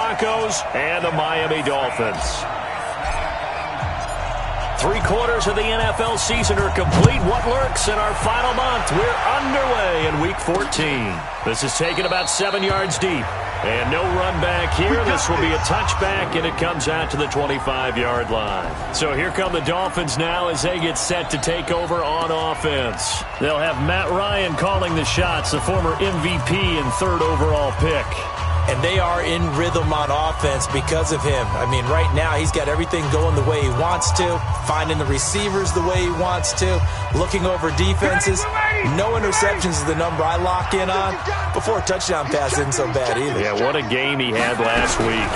Broncos and the Miami Dolphins. 3/4 of the NFL season are complete. What lurks in our final month? We're underway in Week 14. This is taken about 7 yards deep. And no run back here. This will be a touchback, and it comes out to the 25-yard line. So here come the Dolphins now as they get set to take over on offense. They'll have Matt Ryan calling the shots, the former MVP and 3rd overall pick. And they are in rhythm on offense because of him. I mean, right now he's got everything going the way he wants to, finding the receivers the way he wants to, looking over defenses. No interceptions is the number I lock in on. Before a touchdown pass isn't so bad either. Yeah, what a game he had last week.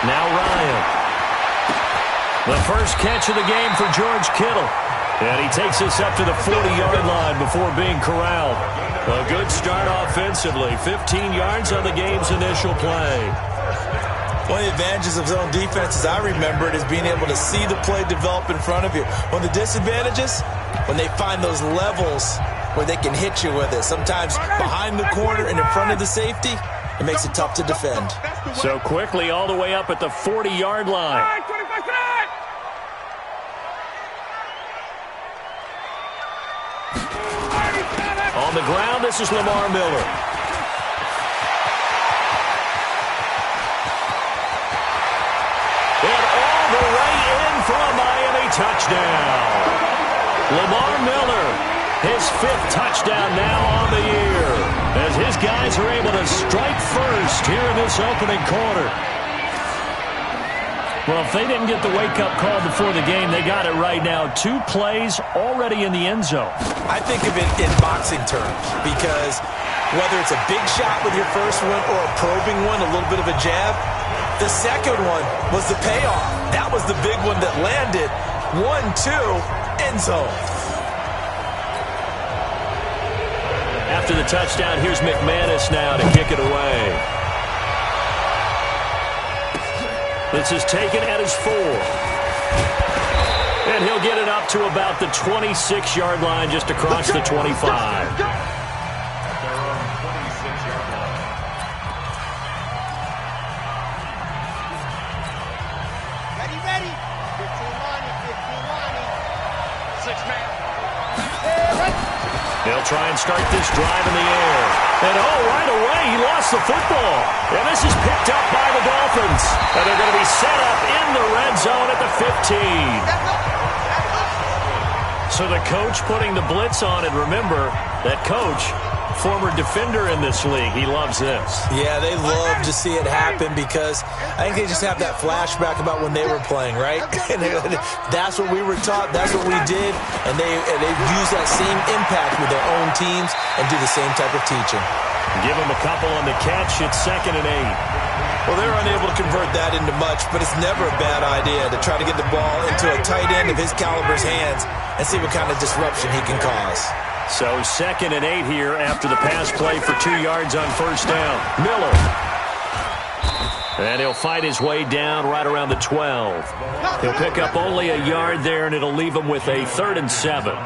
Now Ryan. The first catch of the game for George Kittle. And he takes us up to the 40-yard line before being corralled. A good start offensively. 15 yards on the game's initial play. One of the advantages of zone defense, as I remember it, is being able to see the play develop in front of you. One of the disadvantages, when they find those levels where they can hit you with it. Sometimes behind the corner and in front of the safety, it makes it tough to defend. So quickly all the way up at the 40-yard line. On the ground, this is Lamar Miller. And all the way in for a Miami touchdown. Lamar Miller, his 5th touchdown now on the year, as his guys are able to strike first here in this opening quarter. Well, if they didn't get the wake-up call before the game, they got it right now. 2 plays already in the end zone. I think of it in boxing terms because whether it's a big shot with your first one or a probing one, a little bit of a jab, the second one was the payoff. That was the big one that landed. 1-2, end zone. After the touchdown, here's McManus now to kick it away. This is taken at his 4. And he'll get it up to about the 26-yard line, just across the 25. Ready. 15-line. 6-man. They'll try and start this drive in the air. And right away, he lost the football. And this is picked up by the Dolphins. And they're going to be set up in the red zone at the 15. So the coach putting the blitz on, and remember, that coach, former defender in this league, he loves this. Yeah, they love to see it happen because I think they just have that flashback about when they were playing, right? And that's what we were taught, that's what we did, and they use that same impact with their own teams and do the same type of teaching. Give them a couple on the catch. It's 2nd and 8. Well, they're unable to convert that into much, but it's never a bad idea to try to get the ball into a tight end of his caliber's hands and see what kind of disruption he can cause. So 2nd and 8 here after the pass play for 2 yards on first down. Miller. And he'll fight his way down right around the 12. He'll pick up only a yard there, and it'll leave him with a 3rd and 7.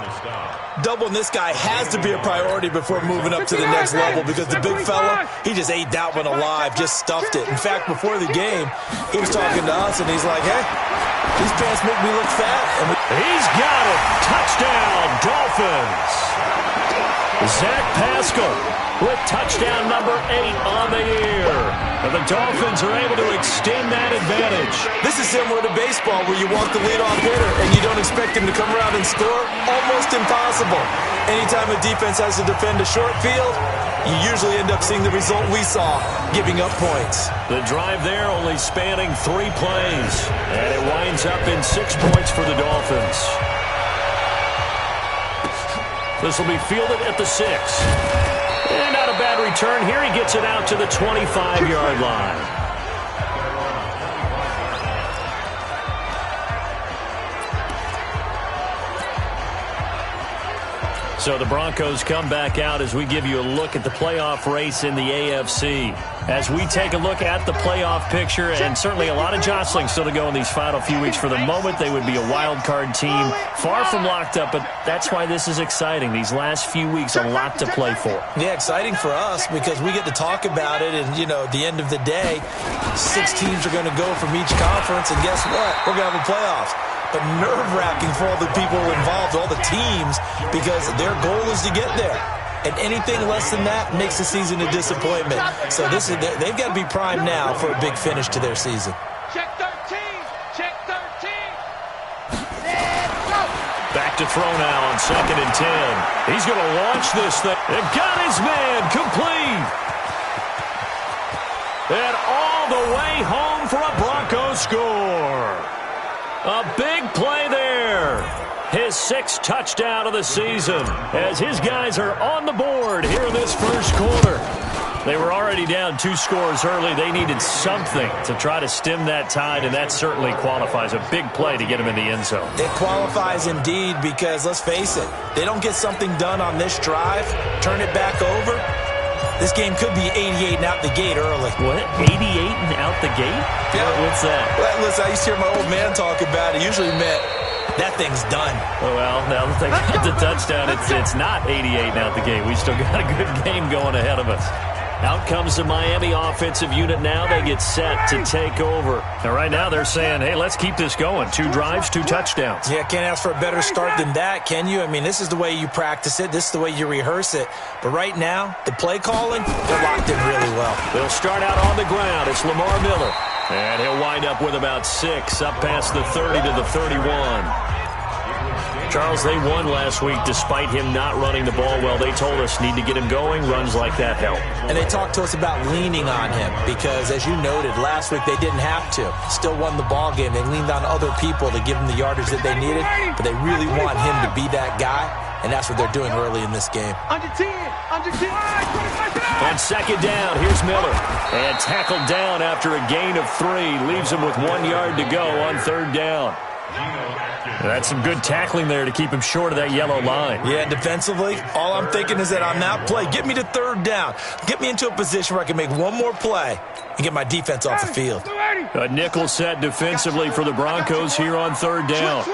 Doubling this guy has to be a priority before moving up to the next level because the big fella, he just ate that one alive, just stuffed it. In fact, before the game, he was talking to us, and he's like, hey, these pants make me look fat. And he's got it. Touchdown, Dolphins. Zach Pascal with touchdown number 8 on the year. And the Dolphins are able to extend that advantage. This is similar to baseball where you walk the leadoff hitter and you don't expect him to come around and score. Almost impossible. Anytime a defense has to defend a short field, you usually end up seeing the result we saw, giving up points. The drive there only spanning 3 plays. And it winds up in 6 points for the Dolphins. This will be fielded at the 6. And not a bad return here. He gets it out to the 25-yard line. So the Broncos come back out as we give you a look at the playoff race in the AFC. As we take a look at the playoff picture, and certainly a lot of jostling still to go in these final few weeks. For the moment, they would be a wild card team, far from locked up, but that's why this is exciting. These last few weeks, a lot to play for. Yeah, exciting for us because we get to talk about it, and, you know, at the end of the day, 6 teams are going to go from each conference, and guess what? We're going to have a playoffs. But nerve-wracking for all the people involved, all the teams, because their goal is to get there. And anything less than that makes the season a disappointment. So they've got to be primed now for a big finish to their season. Check 13. Check 13. Back to throw now on 2nd and 10. He's going to launch this thing. And got his man complete. And all the way home for a Broncos score. A big play there. His 6th touchdown of the season as his guys are on the board here in this first quarter. They were already down 2 scores early. They needed something to try to stem that tide, and that certainly qualifies. A big play to get him in the end zone. It qualifies indeed because, let's face it, they don't get something done on this drive, turn it back over. This game could be 88 and out the gate early. What? 88 and out the gate? Yeah. What's that? Well, listen, I used to hear my old man talk about it. Usually meant that thing's done. Well, now that they got the touchdown, it's not 88 and out the gate. We still got a good game going ahead of us. Out comes the Miami offensive unit now. They get set to take over. And right now they're saying, hey, let's keep this going. 2 drives, 2 touchdowns. Yeah, can't ask for a better start than that, can you? I mean, this is the way you practice it. This is the way you rehearse it. But right now, the play calling, they're locked in really well. They'll start out on the ground. It's Lamar Miller. And he'll wind up with about 6 up past the 30 to the 31. Charles, they won last week despite him not running the ball well. They told us need to get him going. Runs like that help. And they talked to us about leaning on him because, as you noted, last week they didn't have to. Still won the ball game. They leaned on other people to give them the yardage that they needed, but they really want him to be that guy, and that's what they're doing early in this game. Under 10. Under 10. On 2nd down, here's Miller. And tackled down after a gain of 3. Leaves him with 1 yard to go on 3rd down. That's some good tackling there to keep him short of that yellow line. Yeah, defensively, all I'm thinking is that on that play, get me to 3rd down. Get me into a position where I can make one more play and get my defense off the field. A nickel set defensively for the Broncos here on 3rd down.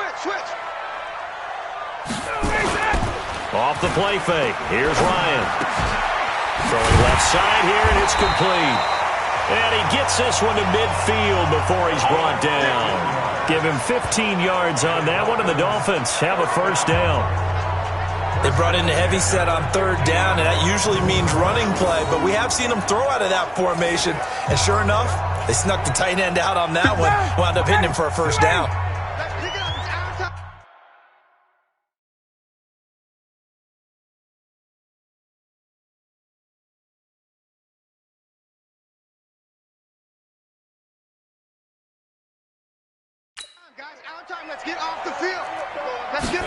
Off the play fake. Here's Ryan. Throwing left side here, and it's complete. And he gets this one to midfield before he's brought down. Give him 15 yards on that one, and the Dolphins have a 1st down. They brought in the heavy set on 3rd down, and that usually means running play, but we have seen them throw out of that formation. And sure enough, they snuck the tight end out on that one, wound up hitting him for a 1st down. Let's get off the field. Let's get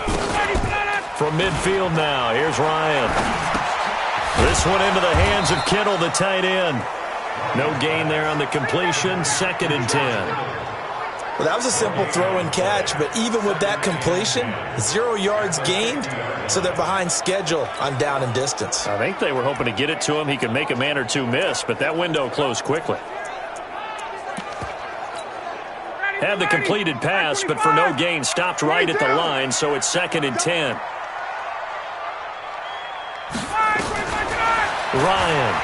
from midfield now. Here's Ryan. This one into the hands of Kittle, the tight end. No gain there on the completion. 2nd and 10. Well, that was a simple throw and catch, but even with that completion, 0 yards gained, so they're behind schedule on down and distance. I think they were hoping to get it to him. He could make a man or two miss, but that window closed quickly. Had the completed pass, but for no gain, stopped right at the line, so it's 2nd and 10. Ryan.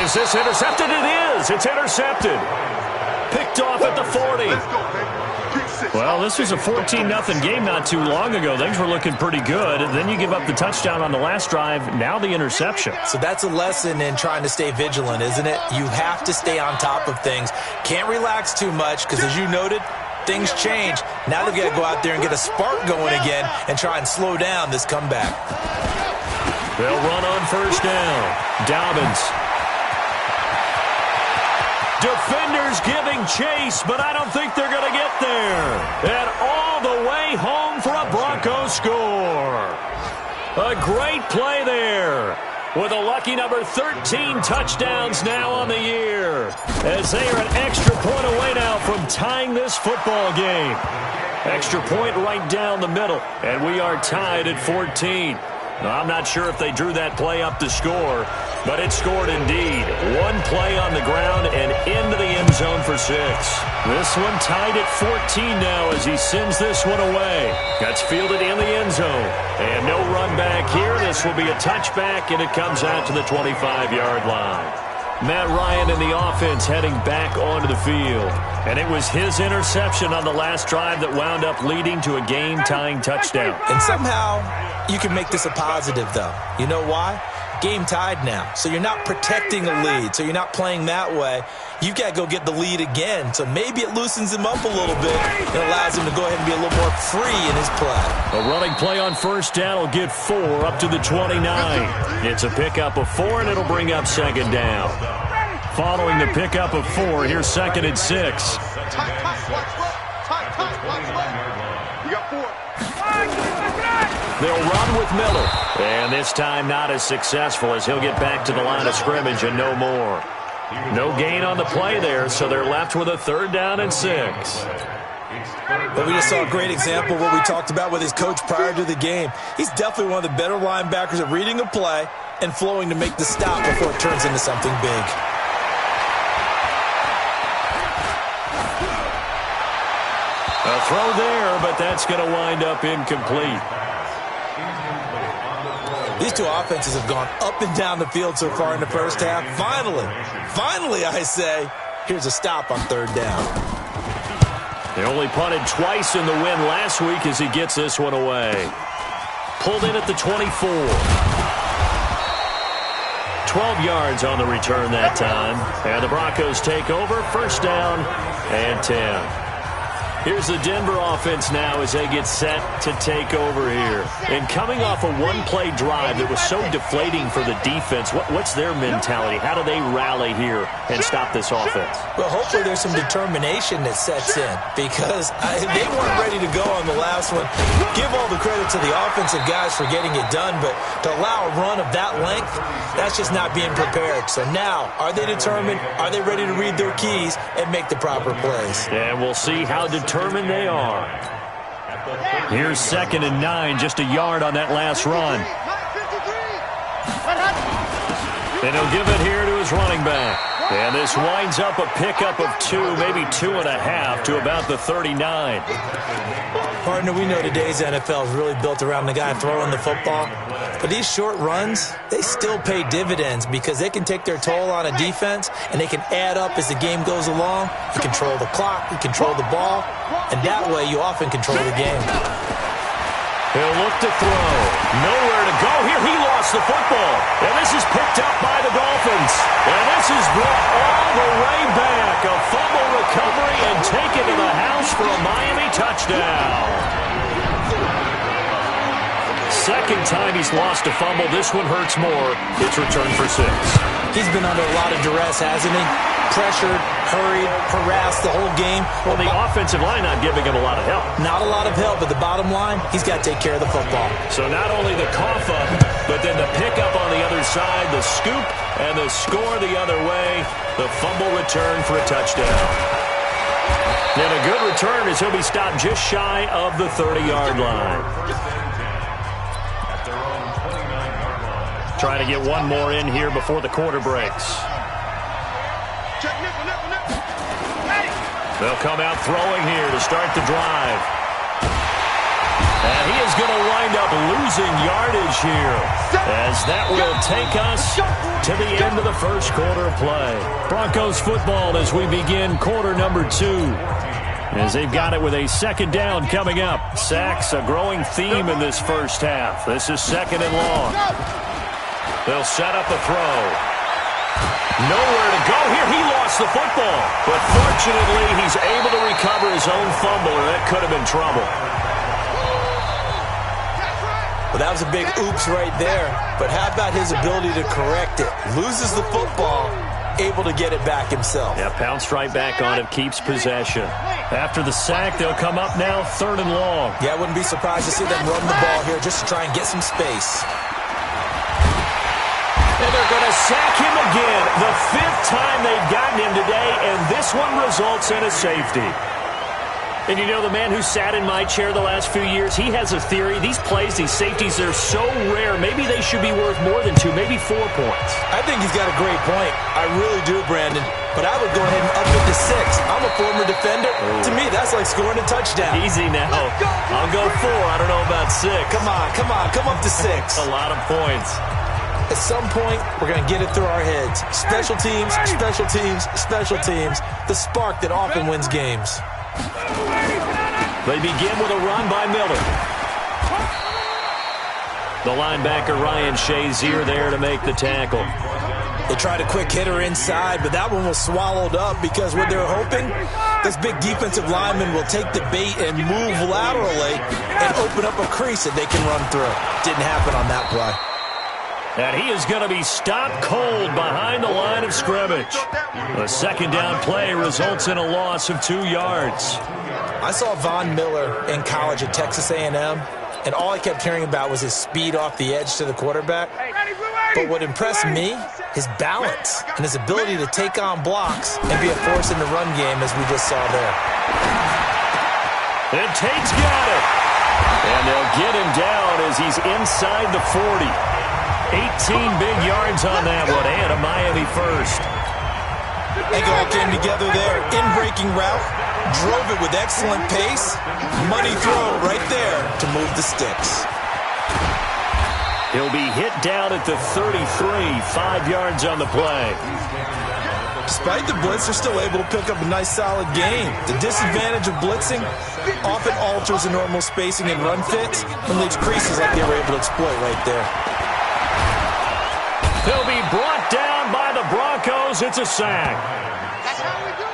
Is this intercepted? It is. It's intercepted. Picked off at the 40. Well, this was a 14-0 game not too long ago. Things were looking pretty good. Then you give up the touchdown on the last drive. Now the interception. So that's a lesson in trying to stay vigilant, isn't it? You have to stay on top of things. Can't relax too much because, as you noted, things change. Now they've got to go out there and get a spark going again and try and slow down this comeback. They'll run on 1st down. Dobbins. Defenders giving chase, but I don't think they're going to get there. And all the way home for a Broncos score. A great play there. with a lucky number 13 touchdowns now on the year, as they are an extra point away now from tying this football game. Extra point right down the middle, and we are tied at 14. Now, I'm not sure if they drew that play up to score, but it scored indeed. One play on the ground and into the end zone for 6. This one tied at 14 now as he sends this one away. That's fielded in the end zone. And no run back here. This will be a touchback, and it comes out to the 25-yard line. Matt Ryan in the offense heading back onto the field. And it was his interception on the last drive that wound up leading to a game-tying touchdown. And somehow you can make this a positive, though. You know why? Game tied now. So you're not protecting a lead. So you're not playing that way. You've got to go get the lead again. So maybe it loosens him up a little bit. It allows him to go ahead and be a little more free in his play. A running play on first down will get 4 up to the 29. It's a pickup of 4, and it'll bring up second down. Following the pickup of 4, here's second and 6. You got 4. They'll run with Miller. And this time not as successful as he'll get back to the line of scrimmage and no more. No gain on the play there, so they're left with a 3rd down and 6. But we just saw a great example of what we talked about with his coach prior to the game. He's definitely one of the better linebackers at reading a play and flowing to make the stop before it turns into something big. A throw there, but that's going to wind up incomplete. These two offenses have gone up and down the field so far in the first half. Finally, I say, here's a stop on 3rd down. They only punted twice in the win last week as he gets this one away. Pulled in at the 24. 12 yards on the return that time. And the Broncos take over, 1st down and 10. Here's the Denver offense now as they get set to take over here. And coming off a one-play drive that was so deflating for the defense, what's their mentality? How do they rally here and stop this offense? Well, hopefully there's some determination that sets in because they weren't ready to go on the last one. Give all the credit to the offensive guys for getting it done, but to allow a run of that length, that's just not being prepared. So now, are they determined? Are they ready to read their keys and make the proper plays? And we'll see how determined they are. Here's 2nd and 9, just a yard on that last run. And he'll give it here to his running back. And this winds up a pickup of 2, maybe 2.5 to about the 39. Partner, we know today's NFL is really built around the guy throwing the football. But these short runs, they still pay dividends because they can take their toll on a defense and they can add up as the game goes along. You control the clock, you control the ball, and that way you often control the game. He'll look to throw. Nowhere to go here. He lost the football. And this is picked up by the Dolphins. And this is brought all the way back. A fumble recovery and taken to the house for a Miami touchdown. Second time he's lost a fumble. This one hurts more. It's returned for 6. He's been under a lot of duress, hasn't he? Pressured, hurried, harassed the whole game. Well, the offensive line not giving him a lot of help. Not a lot of help, but the bottom line, he's got to take care of the football. So not only the cough up, but then the pickup on the other side, the scoop, and the score the other way. The fumble return for a touchdown. And a good return as he'll be stopped just shy of the 30-yard line. Trying to get one more in here before the quarter breaks. They'll come out throwing here to start the drive. And he is going to wind up losing yardage here, as that will take us to the end of the first quarter of play. Broncos football as we begin quarter number 2. As they've got it with a 2nd down coming up. Sacks, a growing theme in this first half. This is 2nd and long. They'll set up a throw. Nowhere to go here. He lost the football. But fortunately, he's able to recover his own fumble, or that could have been trouble. Well, that was a big oops right there. But how about his ability to correct it? Loses the football, able to get it back himself. Yeah, pounced right back on it, keeps possession. After the sack, they'll come up now 3rd and long. Yeah, I wouldn't be surprised to see them run the ball here just to try and get some space. And they're going to sack him again. The 5th time they've gotten him today, and this one results in a safety. And you know, the man who sat in my chair the last few years, he has a theory. These plays, these safeties, they're so rare. Maybe they should be worth more than 2, maybe 4 points. I think he's got a great point. I really do, Brandon. But I would go ahead and up it to 6. I'm a former defender. To me, that's like scoring a touchdown. Easy now. I'll go 4. I don't know about 6. Come on. Come up to 6. A lot of points. At some point, we're going to get it through our heads. Special teams, special teams, special teams. The spark that often wins games. They begin with a run by Miller. The linebacker, Ryan Shazier, there to make the tackle. They tried a quick hitter inside, but that one was swallowed up because what they're hoping, this big defensive lineman will take the bait and move laterally and open up a crease that they can run through. Didn't happen on that play. And he is going to be stopped cold behind the line of scrimmage. The second down play results in a loss of 2 yards. I saw Von Miller in college at Texas A&M, and all I kept hearing about was his speed off the edge to the quarterback. But what impressed me, his balance and his ability to take on blocks and be a force in the run game, as we just saw there. And Tate's got it. And they'll get him down as he's inside the 40. 18 big yards on that one, and a Miami first. They all came together there. In-breaking route, drove it with excellent pace. Money throw right there to move the sticks. He'll be hit down at the 33, 5 yards on the play. Despite the blitz, they're still able to pick up a nice solid gain. The disadvantage of blitzing often alters the normal spacing and run fits and leaves creases like they were able to exploit right there. He'll be brought down by the Broncos. It's a sack. That's how we do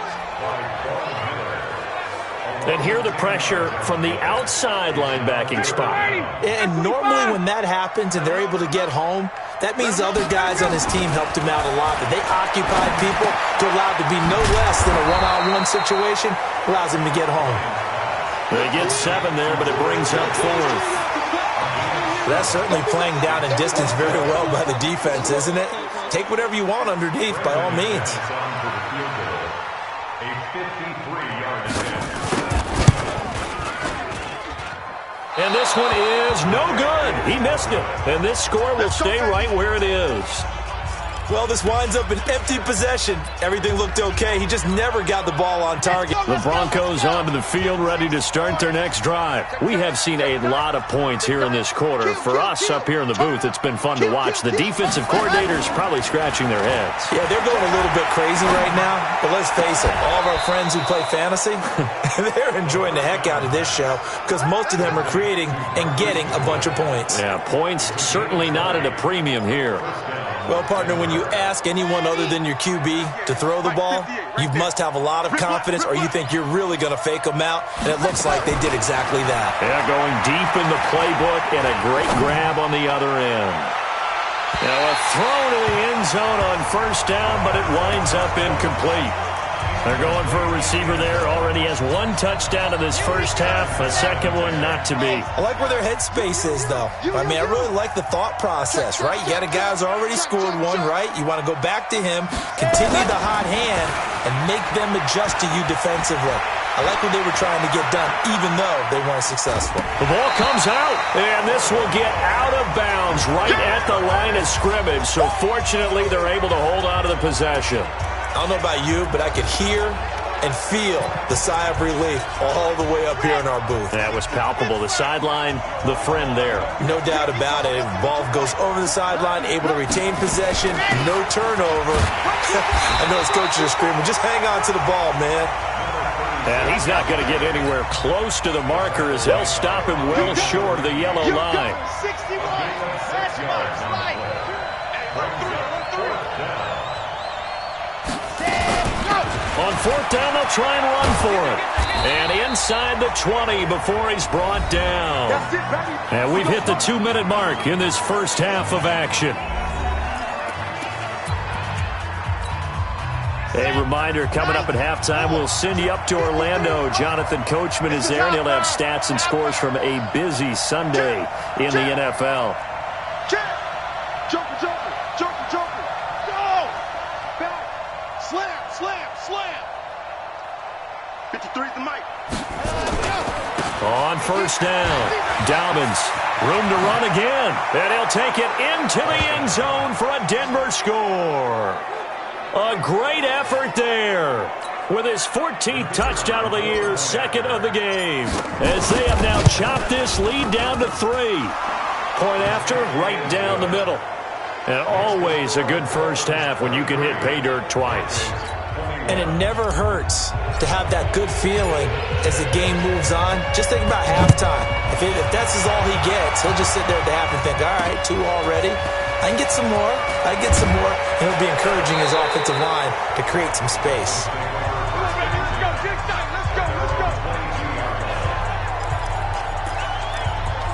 it. And here the pressure from the outside linebacking spot. And normally when that happens and they're able to get home, that means the other guys on his team helped him out a lot. That they occupied people to allow it to be no less than a one-on-one situation, allows him to get home. They get 7 there, but it brings up 4th. That's certainly playing down in distance very well by the defense, isn't it? Take whatever you want underneath, by all means. And this one is no good. He missed it. And this score will stay right where it is. Well, this winds up an empty possession. Everything looked okay. He just never got the ball on target. The Broncos onto the field, ready to start their next drive. We have seen a lot of points here in this quarter. For us up here in the booth, it's been fun to watch. The defensive coordinators probably scratching their heads. Yeah, they're going a little bit crazy right now. But let's face it, all of our friends who play fantasy, they're enjoying the heck out of this show because most of them are creating and getting a bunch of points. Yeah, points certainly not at a premium here. Well, partner, when you ask anyone other than your QB to throw the ball, you must have a lot of confidence or you think you're really going to fake them out, and it looks like they did exactly that. Yeah, going deep in the playbook and a great grab on the other end. Now a throw to the end zone on first down, but it winds up incomplete. They're going for a receiver there. Already has 1 touchdown in this first half. A second one not to be. I like where their headspace is, though. I mean, I really like the thought process, right? You got a guy who's already scored 1, right? You want to go back to him, continue the hot hand, and make them adjust to you defensively. I like what they were trying to get done, even though they weren't successful. The ball comes out, and this will get out of bounds right at the line of scrimmage. So fortunately, they're able to hold on to the possession. I don't know about you, but I could hear and feel the sigh of relief all the way up here in our booth. That was palpable. The sideline, the friend there. No doubt about it. The ball goes over the sideline, able to retain possession, no turnover. I know his coaches are screaming, just hang on to the ball, man. And he's not going to get anywhere close to the marker as they'll stop him well short of the yellow line. 61. That's right. On fourth down, they'll try and run for it. And inside the 20 before he's brought down. And we've hit the 2-minute mark in this first half of action. A reminder, coming up at halftime, we'll send you up to Orlando. Jonathan Coachman is there, and he'll have stats and scores from a busy Sunday in the NFL. Jump. Slam, slam, slam. 53's the mic. On first down, Dobbins, room to run again, and he'll take it into the end zone for a Denver score. A great effort there with his 14th touchdown of the year, second of the game, as they have now chopped this lead down to 3. Point after, right down the middle. And always a good first half when you can hit pay dirt twice. And it never hurts to have that good feeling as the game moves on. Just think about halftime. If that's all he gets, he'll just sit there at the half and think, all right, 2 already. I can get some more. I can get some more. And he'll be encouraging his offensive line to create some space.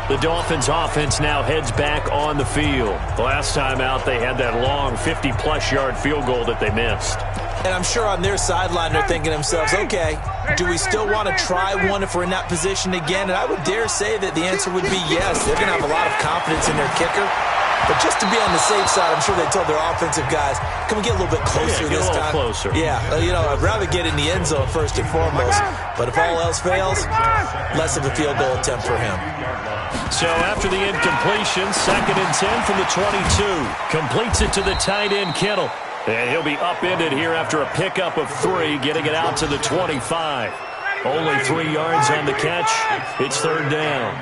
The Dolphins offense now heads back on the field. The last time out, they had that long 50-plus yard field goal that they missed. And I'm sure on their sideline they're thinking to themselves, okay, do we still want to try one if we're in that position again? And I would dare say that the answer would be yes. They're going to have a lot of confidence in their kicker. But just to be on the safe side, I'm sure they told their offensive guys, can we get a little bit closer this time? Closer. Yeah, I'd rather get in the end zone first and foremost. But if all else fails, less of a field goal attempt for him. So after the incompletion, 2nd and 10 from the 22. Completes it to the tight end, Kittle. And he'll be upended here after a pickup of 3, getting it out to the 25. Only 3 yards on the catch. It's 3rd down.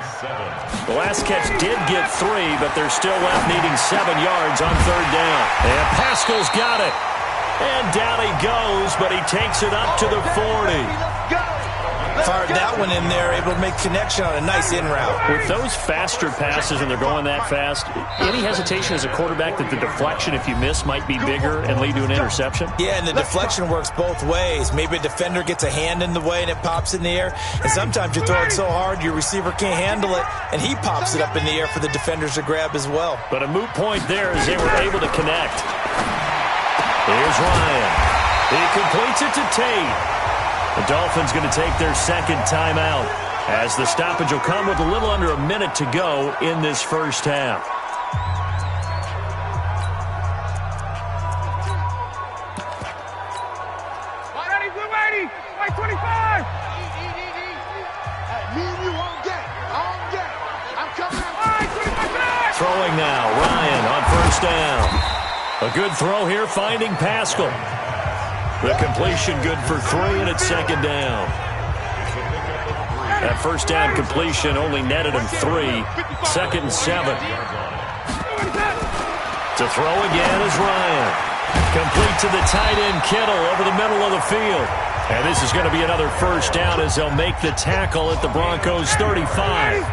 The last catch did get 3, but they're still left needing 7 yards on 3rd down. And Pascal's got it. And down he goes, but he takes it up to the 40. Fired that one in there, able to make connection on a nice in route. With those faster passes and they're going that fast, any hesitation as a quarterback that the deflection, if you miss, might be bigger and lead to an interception? Yeah, and the deflection works both ways. Maybe a defender gets a hand in the way and it pops in the air. And sometimes you throw it so hard your receiver can't handle it, and he pops it up in the air for the defenders to grab as well. But a moot point there as they were able to connect. Here's Ryan. He completes it to Tate. The Dolphins going to take their 2nd timeout as the stoppage will come with a little under a minute to go in this first half. White 25! Me and you on deck. On deck. I'm coming out. Throwing now, Ryan on first down. A good throw here, finding Pascal. The completion good for 3, and it's 2nd down. That first down completion only netted him 3. 2nd and 7. To throw again is Ryan. Complete to the tight end, Kittle, over the middle of the field. And this is going to be another first down as they'll make the tackle at the Broncos' 35.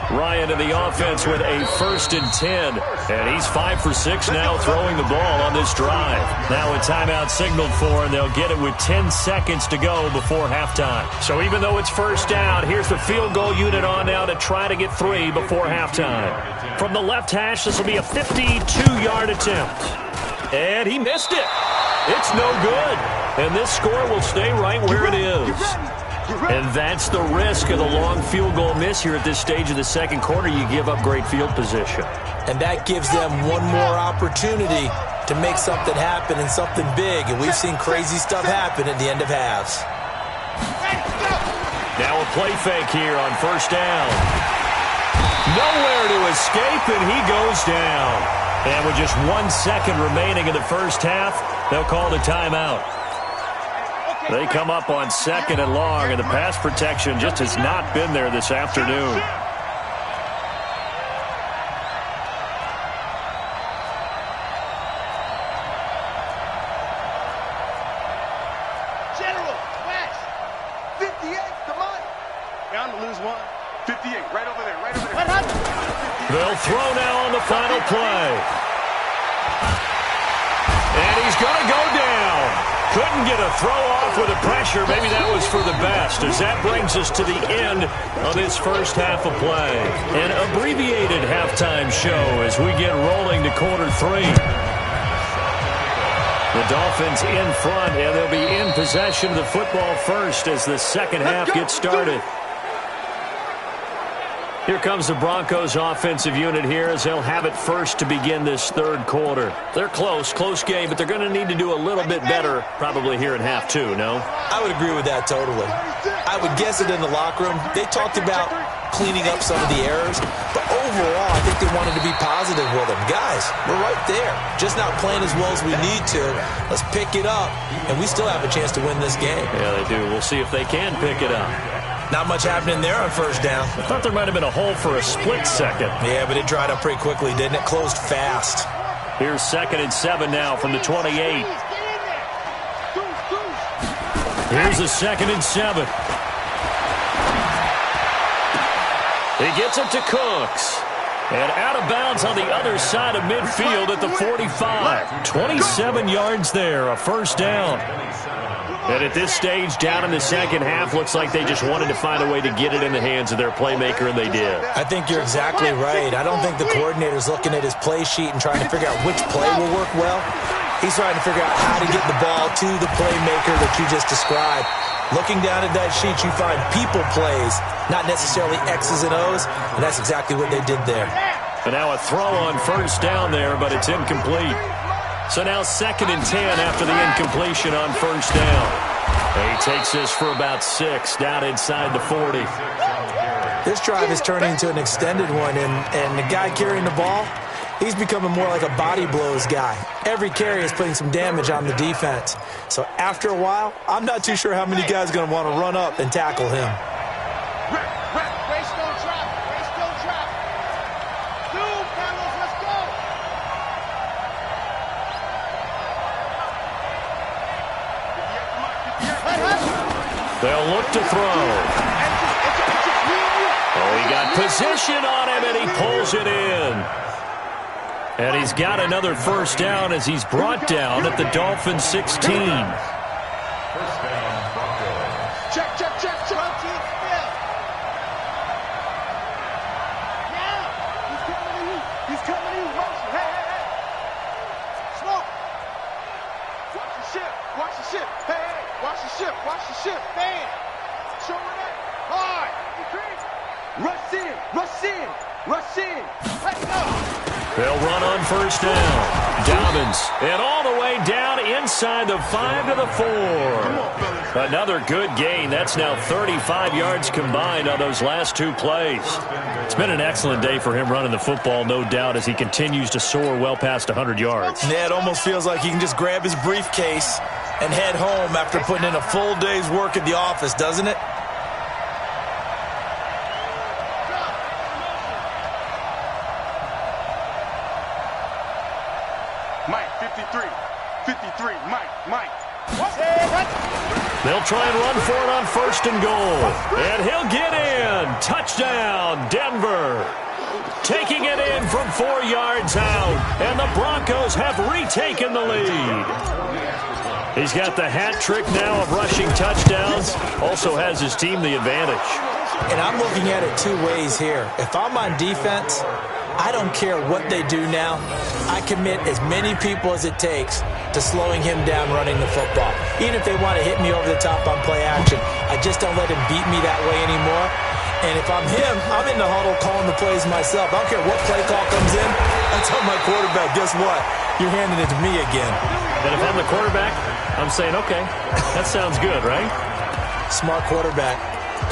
Ryan in the offense with a 1st and 10. And he's 5 for 6 now throwing the ball on this drive. Now a timeout signaled for, and they'll get it with 10 seconds to go before halftime. So even though it's first down, here's the field goal unit on now to try to get 3 before halftime. From the left hash, this will be a 52-yard attempt. And he missed it. It's no good. And this score will stay right where it is. And that's the risk of the long field goal miss here at this stage of the second quarter. You give up great field position. And that gives them one more opportunity to make something happen and something big. And we've seen crazy stuff happen at the end of halves. Now a play fake here on first down. Nowhere to escape, and he goes down. And with just 1 second remaining in the first half, they'll call the timeout. They come up on 2nd and long, and the pass protection just has not been there this afternoon. General, West, 58, come on. Bound to lose 1. 58, right over there, right over there. They'll throw now on the final play. And he's going to go down. Couldn't get a throw off with the pressure. Maybe that was for the best, as that brings us to the end of this first half of play. An abbreviated halftime show as we get rolling to quarter 3. The Dolphins in front, and they'll be in possession of the football first as the second half gets started. Here comes the Broncos offensive unit here as they'll have it first to begin this third quarter. They're close game, but they're going to need to do a little bit better probably here in half two, no? I would agree with that totally. I would guess it in the locker room. They talked about cleaning up some of the errors, but overall, I think they wanted to be positive with them. Guys, we're right there. Just not playing as well as we need to. Let's pick it up, and we still have a chance to win this game. Yeah, they do. We'll see if they can pick it up. Not much happening there on first down. I thought there might have been a hole for a split second. Yeah, but it dried up pretty quickly, didn't it? Closed fast. Here's 2nd and 7 now from the 28. Here's a 2nd and 7. He gets it to Cooks. And out of bounds on the other side of midfield at the 45. 27 yards there, a first down. And at this stage, down in the second half, looks like they just wanted to find a way to get it in the hands of their playmaker, and they did. I think you're exactly right. I don't think the coordinator's looking at his play sheet and trying to figure out which play will work well. He's trying to figure out how to get the ball to the playmaker that you just described. Looking down at that sheet, you find people plays, not necessarily X's and O's, and that's exactly what they did there. And now a throw on first down there, but it's incomplete. So now 2nd and 10 after the incompletion on first down. And he takes this for about 6 down inside the 40. This drive is turning into an extended one, and the guy carrying the ball, he's becoming more like a body blows guy. Every carry is putting some damage on the defense. So after a while, I'm not too sure how many guys are going to want to run up and tackle him. They'll look to throw. Oh, he got position on him, and he pulls it in. And he's got another first down as he's brought down at the Dolphins' 16. Check, check, check, check. He's coming to you. Hey. Smoke. Watch the ship. Hey. Watch the ship. Bam. Show it up. Hard. Rush in. Let's go. They'll run on first down. Dobbins, and all the way down inside the 5 to the 4. Another good gain. That's now 35 yards combined on those last 2 plays. It's been an excellent day for him running the football, no doubt, as he continues to soar well past 100 yards. Yeah, it almost feels like he can just grab his briefcase and head home after putting in a full day's work at the office, doesn't it? Mike, 53, Mike. They'll try and run for it on 1st and goal. And he'll get in. Touchdown, Denver. Taking it in from 4 yards out. And the Broncos have retaken the lead. He's got the hat trick now of rushing touchdowns. Also has his team the advantage. And I'm looking at it 2 ways here. If I'm on defense, I don't care what they do now. I commit as many people as it takes to slowing him down running the football. Even if they want to hit me over the top on play action, I just don't let him beat me that way anymore. And if I'm him, I'm in the huddle calling the plays myself. I don't care what play call comes in. I tell my quarterback, guess what? You're handing it to me again. And if I'm the quarterback, I'm saying, okay, that sounds good, right? Smart quarterback.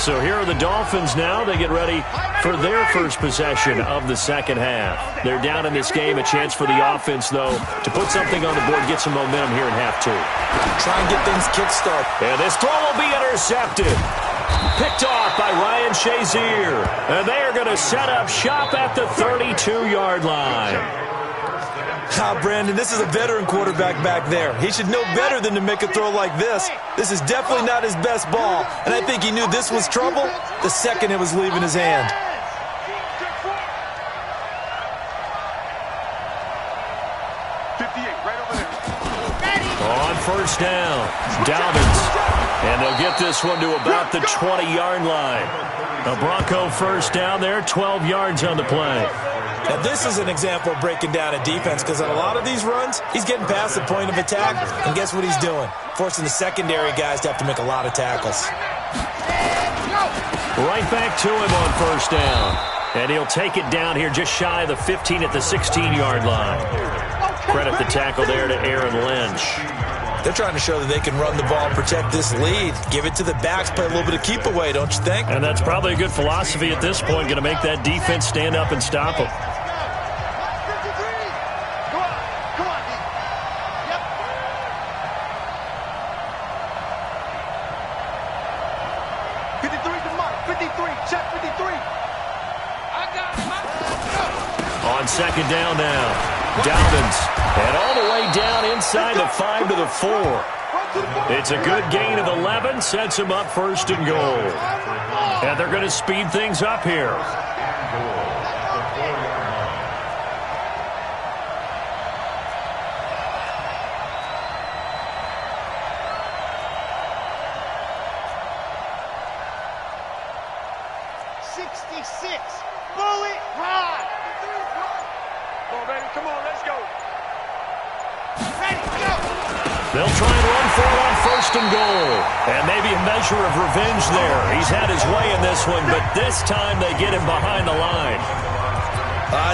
So here are the Dolphins now. They get ready for their first possession of the second half. They're down in this game. A chance for the offense, though, to put something on the board, get some momentum here in half 2. Try and get things kick-started. And this throw will be intercepted. Picked off by Ryan Shazier. And they are going to set up shop at the 32-yard line. Brandon, this is a veteran quarterback back there. He should know better than to make a throw like this. This is definitely not his best ball, and I think he knew this was trouble the second it was leaving his hand. On first down, Dobbins. And they'll get this one to about the 20-yard line. A Bronco first down there, 12 yards on the play. Now, this is an example of breaking down a defense because on a lot of these runs, he's getting past the point of attack, and guess what he's doing? Forcing the secondary guys to have to make a lot of tackles. Right back to him on first down. And he'll take it down here just shy of the 15 at the 16-yard line. Credit the tackle there to Aaron Lynch. They're trying to show that they can run the ball, protect this lead. Give it to the backs, play a little bit of keep away, don't you think? And that's probably a good philosophy at this point, going to make that defense stand up and stop them. On second down now. Dobbins. And all the way down inside the 5 to the 4. It's a good gain of 11. Sets him up first and goal. And they're going to speed things up here. They'll try and run for it on first and goal. And maybe a measure of revenge there. He's had his way in this one, but this time they get him behind the line.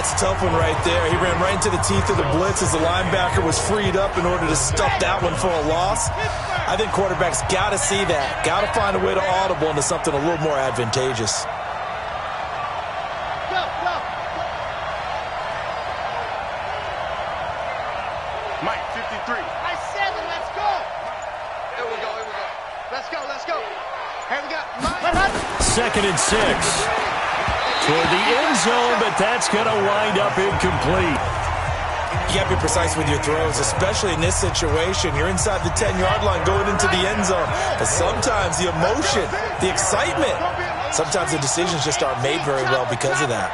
It's a tough one right there. He ran right into the teeth of the blitz as the linebacker was freed up in order to stuff that one for a loss. I think quarterbacks got to see that. Got to find a way to audible into something a little more advantageous. Mike, 53. Let's go. Here we go. Second and 6. Toward the end zone, but that's going to wind up incomplete. You got to be precise with your throws, especially in this situation. You're inside the 10-yard line going into the end zone. But sometimes the emotion, the excitement, sometimes the decisions just aren't made very well because of that.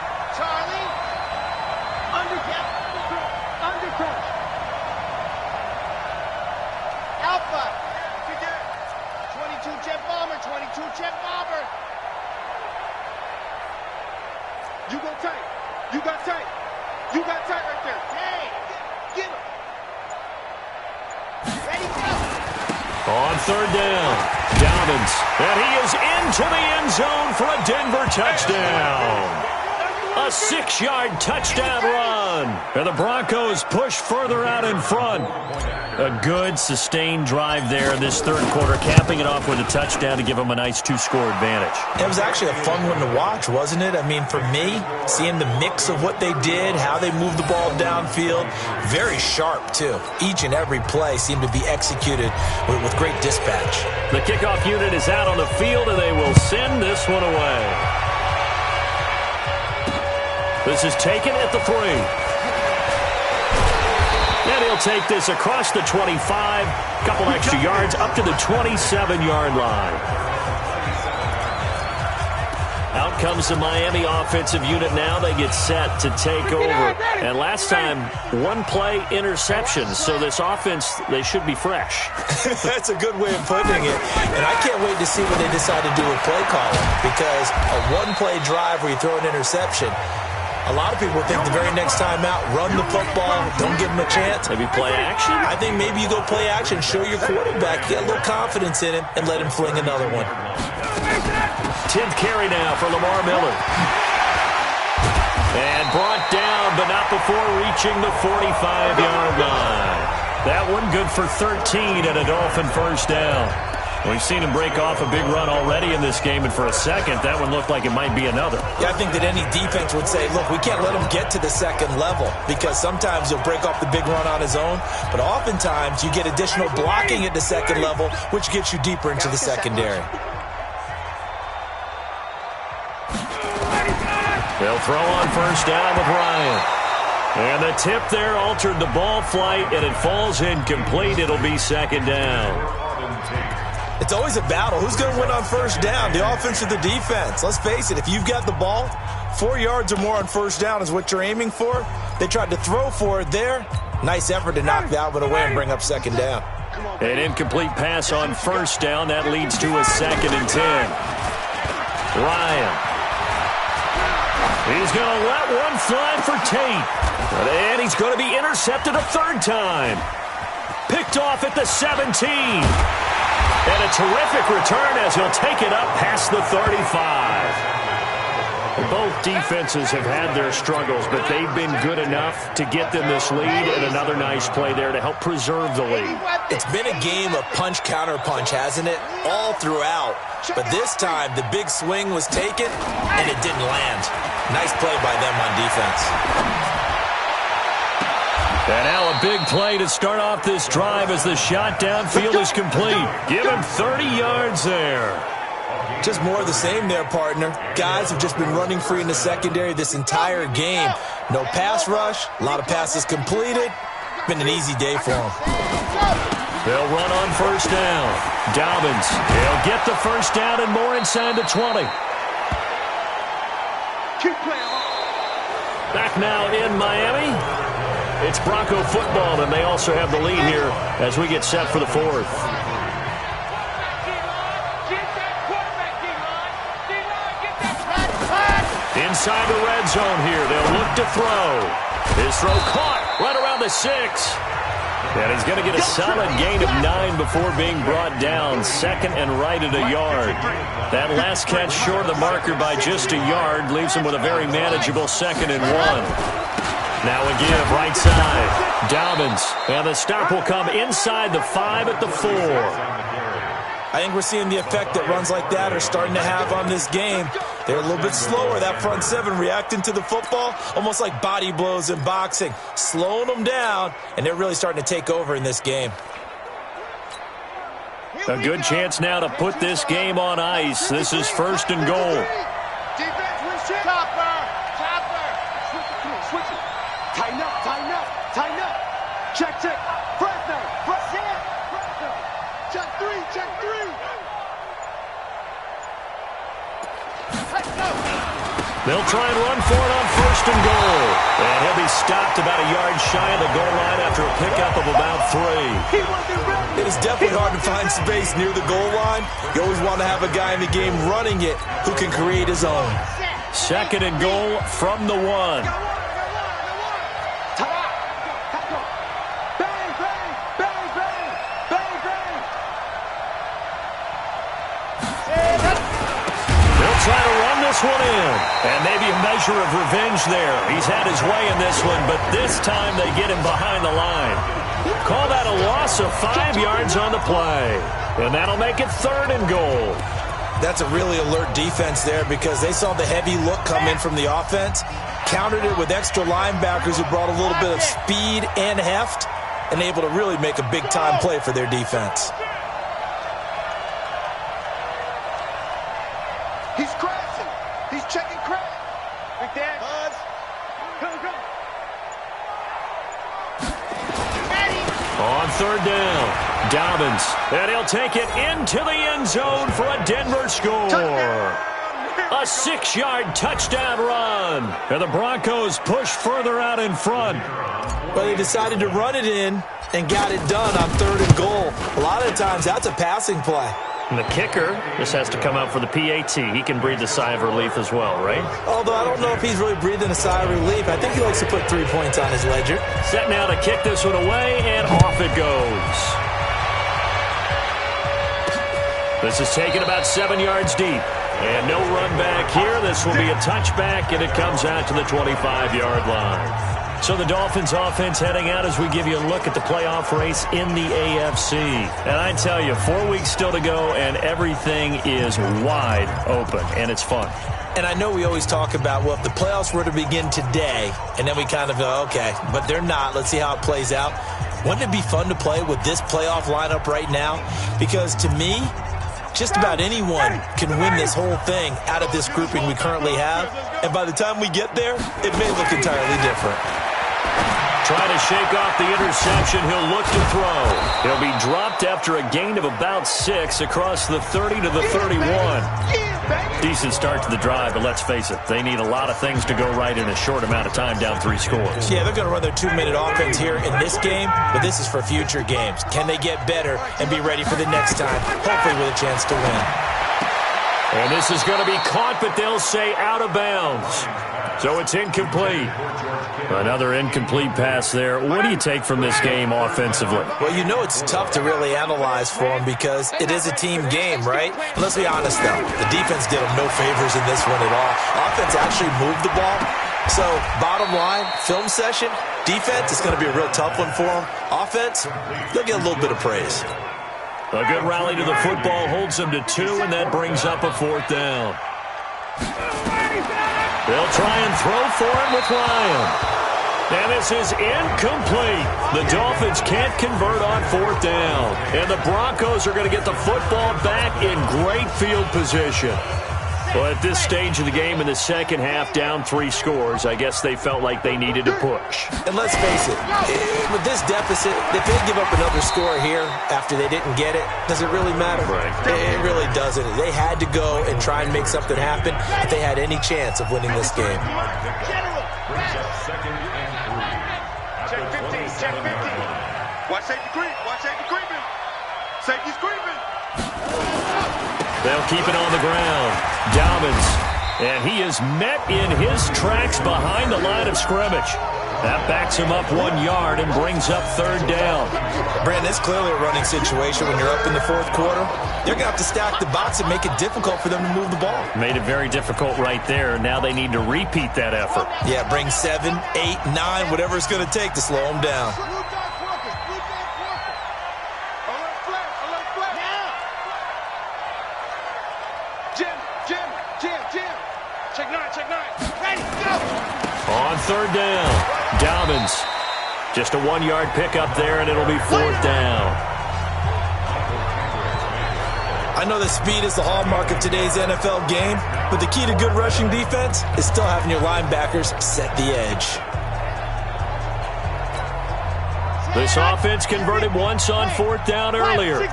You got tight right there. Hey, get him. Ready, go. On third down, Dobbins. And he is into the end zone for a Denver touchdown. A 6-yard touchdown run. And the Broncos push further out in front. A good, sustained drive there in this third quarter, capping it off with a touchdown to give them a nice 2-score advantage. It was actually a fun one to watch, wasn't it? I mean, for me, seeing the mix of what they did, how they moved the ball downfield, very sharp, too. Each and every play seemed to be executed with great dispatch. The kickoff unit is out on the field, and they will send this one away. This is taken at the 3. And he'll take this across the 25, couple extra yards up to the 27-yard line. Out comes the Miami offensive unit now. They get set to take over. And last time, 1-play interception. So this offense, they should be fresh. That's a good way of putting it. And I can't wait to see what they decide to do with play calling. Because a 1-play drive where you throw an interception, a lot of people think the very next time out, run the football, don't give him a chance. Maybe play action? I think maybe you go play action, show your quarterback, get a little confidence in him, and let him fling another one. 10th carry now for Lamar Miller. And brought down, but not before reaching the 45-yard line. That one good for 13 and a Dolphin first down. We've seen him break off a big run already in this game, and for a second, that one looked like it might be another. Yeah, I think that any defense would say, look, we can't let him get to the second level, because sometimes he'll break off the big run on his own, but oftentimes you get additional blocking at the second level, which gets you deeper into the secondary. They'll throw on first down with Ryan. And the tip there altered the ball flight, and it falls incomplete. It'll be second down. It's always a battle. Who's going to win on first down, the offense or the defense? Let's face it, if you've got the ball, 4 yards or more on first down is what you're aiming for. They tried to throw for it there. Nice effort to knock that one away and bring up second down. An incomplete pass on first down. That leads to a 2nd and 10. Ryan. He's going to let one fly for Tate. And he's going to be intercepted a third time. Picked off at the 17. And a terrific return as he'll take it up past the 35. Both defenses have had their struggles, but they've been good enough to get them this lead, and another nice play there to help preserve the lead. It's been a game of punch-counter-punch, hasn't it? All throughout. But this time, the big swing was taken, and it didn't land. Nice play by them on defense. And now a big play to start off this drive as the shot downfield is complete. Give him 30 yards there. Just more of the same there, partner. Guys have just been running free in the secondary this entire game. No pass rush, a lot of passes completed. Been an easy day for them. They'll run on first down. Dobbins, he'll get the first down and more inside the 20. Back now in Miami. It's Bronco football, and they also have the lead here as we get set for the fourth. Inside the red zone here. They'll look to throw. His throw caught right around the 6. And he's going to get a solid gain of 9 before being brought down. Second and right at a yard. That last catch short of the marker by just a yard leaves him with a very manageable 2nd and 1. Now a give right side. Dobbins. And the stop will come inside the 5 at the 4. I think we're seeing the effect that runs like that are starting to have on this game. They're a little bit slower, that front 7, reacting to the football, almost like body blows in boxing, slowing them down, and they're really starting to take over in this game. A good chance now to put this game on ice. This is 1st and goal. Defense, Topper. Switch it. Tighten up. Check. Fresno. Check 3. They'll try and run for it on 1st and goal. And he'll be stopped about a yard shy of the goal line after a pickup of about 3. It is definitely hard to find space near the goal line. You always want to have a guy in the game running it who can create his own. 2nd and goal from the 1. Try to run this one in, and maybe a measure of revenge there. He's had his way in this one, but this time they get him behind the line. Call that a loss of 5 yards on the play, and that'll make it 3rd and goal. That's a really alert defense there because they saw the heavy look come in from the offense, countered it with extra linebackers who brought a little bit of speed and heft, and able to really make a big-time play for their defense. He's crashing. He's checking crash. Big Dan. Buzz. Go. On 3rd down, Dobbins. And he'll take it into the end zone for a Denver score. A 6-yard touchdown run. And the Broncos push further out in front. But they decided to run it in and got it done on 3rd and goal. A lot of times that's a passing play. And the kicker just has to come out for the PAT. He can breathe a sigh of relief as well, right? Although I don't know if he's really breathing a sigh of relief. I think he likes to put 3 points on his ledger. Set now to kick this one away, and off it goes. This is taken about 7 yards deep. And no run back here. This will be a touchback, and it comes out to the 25-yard line. So the Dolphins offense heading out as we give you a look at the playoff race in the AFC. And I tell you, 4 weeks still to go, and everything is wide open, and it's fun. And I know we always talk about, well, if the playoffs were to begin today, and then we kind of go, okay, but they're not. Let's see how it plays out. Wouldn't it be fun to play with this playoff lineup right now? Because to me, just about anyone can win this whole thing out of this grouping we currently have. And by the time we get there, it may look entirely different. Trying to shake off the interception. He'll look to throw. He'll be dropped after a gain of about 6 across the 30 to the 31. Decent start to the drive, but let's face it, they need a lot of things to go right in a short amount of time, down 3 scores. Yeah, they're going to run their 2-minute offense here in this game, but this is for future games. Can they get better and be ready for the next time, hopefully with a chance to win? And this is going to be caught, but they'll say out of bounds. So it's incomplete. Another incomplete pass there. What do you take from this game offensively? Well, you know it's tough to really analyze for them because it is a team game, right? And let's be honest, though. The defense did them no favors in this one at all. Offense actually moved the ball. So, bottom line, film session, defense is going to be a real tough one for them. Offense, they'll get a little bit of praise. A good rally to the football holds them to 2, and that brings up a 4th down. They'll try and throw for it with Ryan. And this is incomplete. The Dolphins can't convert on 4th down. And the Broncos are going to get the football back in great field position. Well, at this stage of the game in the second half, down 3 scores, I guess they felt like they needed to push. And let's face it, with this deficit, if they give up another score here after they didn't get it, does it really matter? Right. It really doesn't. They had to go and try and make something happen if they had any chance of winning this game. Check 15, check 15. Watch safety creep, watch safety creeping. Safety's creeping. They'll keep it on the ground. Dobbins. And he is met in his tracks behind the line of scrimmage. That backs him up 1 yard and brings up 3rd down. Brandon, it's clearly a running situation when you're up in the 4th quarter. They're going to have to stack the box and make it difficult for them to move the ball. Made it very difficult right there. Now they need to repeat that effort. Yeah, bring 7, 8, 9, whatever it's going to take to slow them down. Check 9. Ready, go! On 3rd down, Dobbins. Just a 1-yard pickup there, and it'll be 4th down. I know that speed is the hallmark of today's NFL game, but the key to good rushing defense is still having your linebackers set the edge. This offense converted once on 4th down earlier.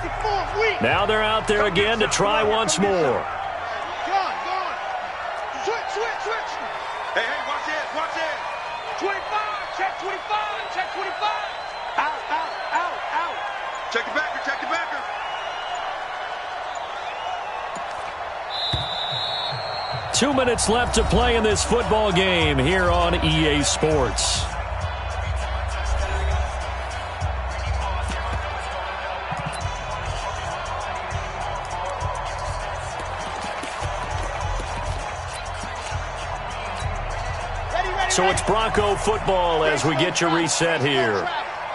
Now they're out there again to try once more. Switch. Hey, watch it. 25, check 25, check 25. Out. Check the backer. 2 minutes left to play in this football game here on EA Sports. So it's Bronco football as we get you reset here.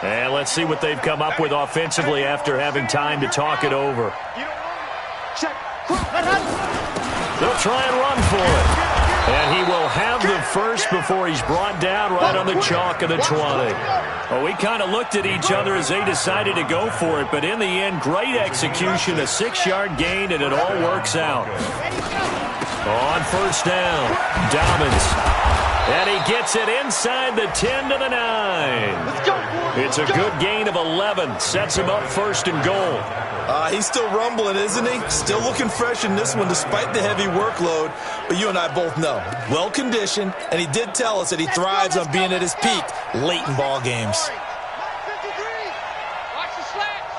And let's see what they've come up with offensively after having time to talk it over. They'll try and run for it. And he will have the first before he's brought down right on the chalk of the 20. Well, we kind of looked at each other as they decided to go for it, but in the end, great execution, a 6-yard gain, and it all works out. On 1st down, Dobbins. And he gets it inside the 10 to the 9. It's a good gain of 11. Sets him up 1st and goal. He's still rumbling, isn't he? Still looking fresh in this one despite the heavy workload. But you and I both know, well-conditioned, and he did tell us that he thrives on being at his peak late in ball games. Watch the slats.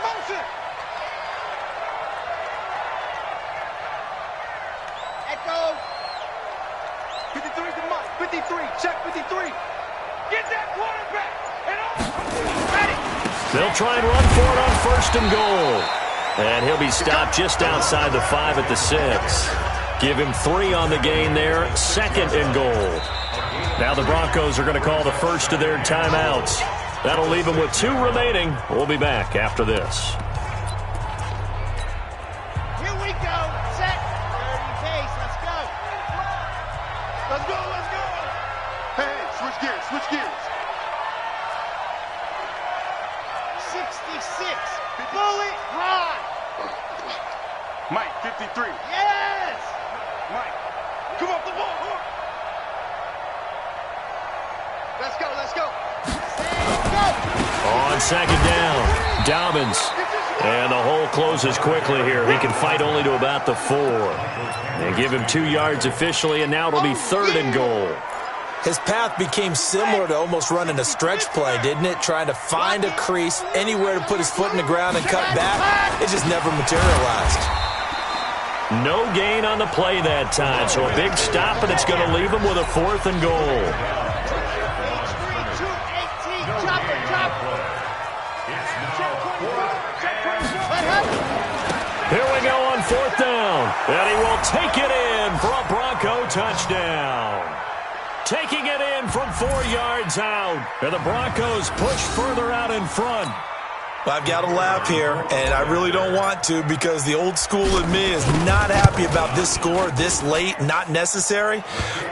Motion. Echo. 53 to Mike. 53. Check 53. Get that quarterback. Ready. They'll try and run for it on 1st and goal. And he'll be stopped just outside the 5 at the 6. Give him 3 on the gain there. 2nd and goal. Now the Broncos are going to call the first of their timeouts. That'll leave them with 2 remaining. We'll be back after this. Here we go. Set. 30 pace. Let's go. Hey, switch gears. 66. Bullet ride. Mike, 53. Yes. Mike, come off the ball. Let's go. On 2nd down, Dobbins. And the hole closes quickly here. He can fight only to about the 4. And give him 2 yards officially, and now it'll be 3rd and goal. His path became similar to almost running a stretch play, didn't it? Trying to find a crease, anywhere to put his foot in the ground and cut back. It just never materialized. No gain on the play that time, so a big stop, and it's going to leave them with a 4th and goal. Here we go on 4th down, and he will take it in for a Bronco touchdown. Taking it in from 4 yards out, and the Broncos push further out in front. I've got to laugh here, and I really don't want to because the old school in me is not happy about this score this late, not necessary.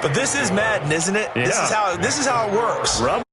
But this is Madden, isn't it? Yeah. This is how it works. Rub